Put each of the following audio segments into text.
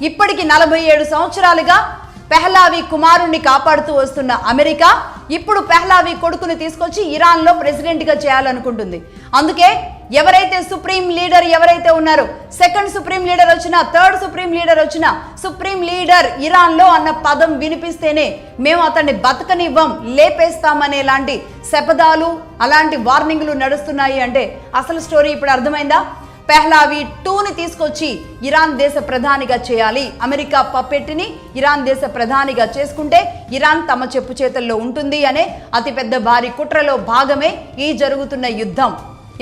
ఇప్పటికి 47 సంవత్సరాలుగా పెహ్లావి కుమారుణ్ణి కాపాడుతూ వస్తున్న అమెరికా ఇప్పుడు పెహ్లావి కొడుకుని తీసుకొచ్చి ఇరాన్లో ప్రెసిడెంట్గా చేయాలనుకుంటుంది. అందుకే ఎవరైతే సుప్రీం లీడర్ ఎవరైతే ఉన్నారో, సెకండ్ సుప్రీం లీడర్ వచ్చినా, థర్డ్ సుప్రీం లీడర్ వచ్చినా, సుప్రీం లీడర్ ఇరాన్లో అన్న పదం వినిపిస్తేనే మేము అతన్ని బతకనివ్వం, లేపేస్తామనే లాంటి శపథాలు, అలాంటి వార్నింగ్లు నడుస్తున్నాయి. అంటే అసలు స్టోరీ ఇప్పుడు అర్థమైందా? పెహ్లావి 2ని తీసుకొచ్చి ఇరాన్ దేశ ప్రధానిగా చేయాలి. అమెరికా పప్పెట్టిని ఇరాన్ దేశ ప్రధానిగా చేసుకుంటే ఇరాన్ తమ చెప్పు చేతుల్లో ఉంటుంది అనే అతిపెద్ద భారీ కుట్రలో భాగమే ఈ జరుగుతున్న యుద్ధం.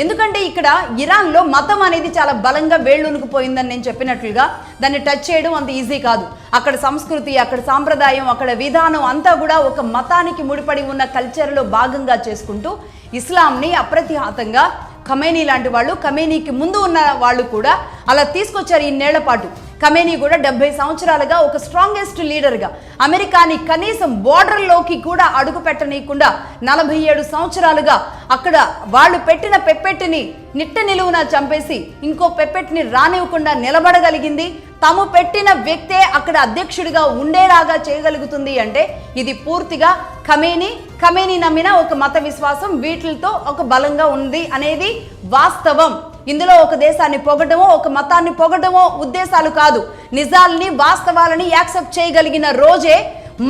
ఎందుకంటే ఇక్కడ ఇరాన్లో మతం అనేది చాలా బలంగా వేళ్ళునుకుపోయిందని నేను చెప్పినట్లుగా దాన్ని టచ్ చేయడం అంత ఈజీ కాదు. అక్కడ సంస్కృతి, అక్కడ సాంప్రదాయం, అక్కడ విధానం అంతా కూడా ఒక మతానికి ముడిపడి ఉన్న కల్చర్లో భాగంగా చేసుకుంటూ ఇస్లాంని అప్రతిహతంగా ఖమేనీ లాంటి వాళ్ళు, ఖమేనీకి ముందు ఉన్న వాళ్ళు కూడా అలా తీసుకొచ్చారు ఇన్నేళ్ల పాటు. ఖమేనీ కూడా 70 సంవత్సరాలుగా ఒక స్ట్రాంగెస్ట్ లీడర్గా అమెరికాని కనీసం బోర్డర్లోకి కూడా అడుగు పెట్టనీయకుండా 47 సంవత్సరాలుగా అక్కడ వాళ్ళు పెట్టిన పెప్పెట్టిని నిట్ట నిలువున చంపేసి ఇంకో పెప్పెట్ని రానివ్వకుండా నిలబడగలిగింది. తాము పెట్టిన వ్యక్తే అక్కడ అధ్యక్షుడిగా ఉండేలాగా చేయగలుగుతుంది అంటే ఇది పూర్తిగా ఖమేనీ నమ్మిన ఒక మత విశ్వాసం, వీటితో ఒక బలంగా ఉంది అనేది వాస్తవం. ఇందులో ఒక దేశాన్ని పొగడమో, ఒక మతాన్ని పొగడమో ఉద్దేశాలు కాదు. నిజాలని, వాస్తవాలని యాక్సెప్ట్ చేయగలిగిన రోజే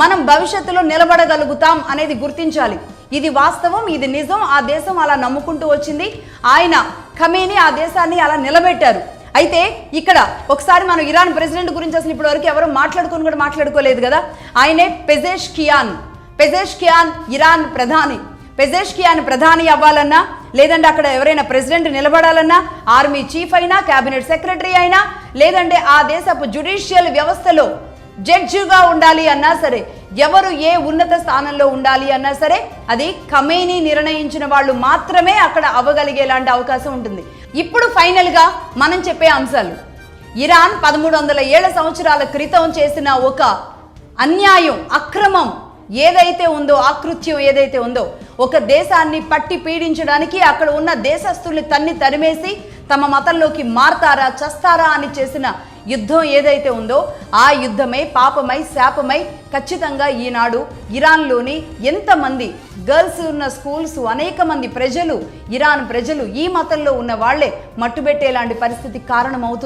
మనం భవిష్యత్తులో నిలబడగలుగుతాం అనేది గుర్తించాలి. ఇది వాస్తవం, ఇది నిజం. ఆ దేశం అలా నమ్ముకుంటూ వచ్చింది. ఆయన ఖమేనీ ఆ దేశాన్ని అలా నిలబెట్టారు. అయితే ఇక్కడ ఒకసారి మనం ఇరాన్ ప్రెసిడెంట్ గురించి అసలు ఇప్పటి వరకు ఎవరు మాట్లాడుకోలేదు కదా. ఆయనే పెజెష్కియాన్ ఇరాన్ ప్రధాని. పెజెష్కియాన్ ప్రధాని అవ్వాలన్నా, లేదంటే అక్కడ ఎవరైనా ప్రెసిడెంట్ నిలబడాలన్నా, ఆర్మీ చీఫ్ అయినా, క్యాబినెట్ సెక్రటరీ అయినా, లేదంటే ఆ దేశపు జ్యుడిషియల్ వ్యవస్థలో జడ్జిగా ఉండాలి అన్నా సరే, ఎవరు ఏ ఉన్నత స్థానంలో ఉండాలి అన్నా సరే అది ఖమేనీ నిర్ణయించిన వాళ్ళు మాత్రమే అక్కడ అవ్వగలిగేలాంటి అవకాశం ఉంటుంది. ఇప్పుడు ఫైనల్గా మనం చెప్పే అంశాలు, ఇరాన్ 1300 సంవత్సరాల క్రితం చేసిన ఒక అన్యాయం, అక్రమం ఏదైతే ఉందో, ఆకృత్యం ఏదైతే ఉందో, ఒక దేశాన్ని పట్టి పీడించడానికి అక్కడ ఉన్న దేశస్తుల్ని తరిమేసి తమ మతంలోకి మారతారా, చస్తారా అని చేసిన యుద్ధం ఏదైతే ఉందో ఆ యుద్ధమే పాపమై, శాపమై ఖచ్చితంగా ఈనాడు ఇరాన్లోని ఎంతమంది గర్ల్స్ ఉన్న స్కూల్స్, అనేక మంది ప్రజలు, ఇరాన్ ప్రజలు ఈ మతంలో ఉన్న వాళ్లే మట్టుబెట్టేలాంటి పరిస్థితికి కారణమవుతుంది.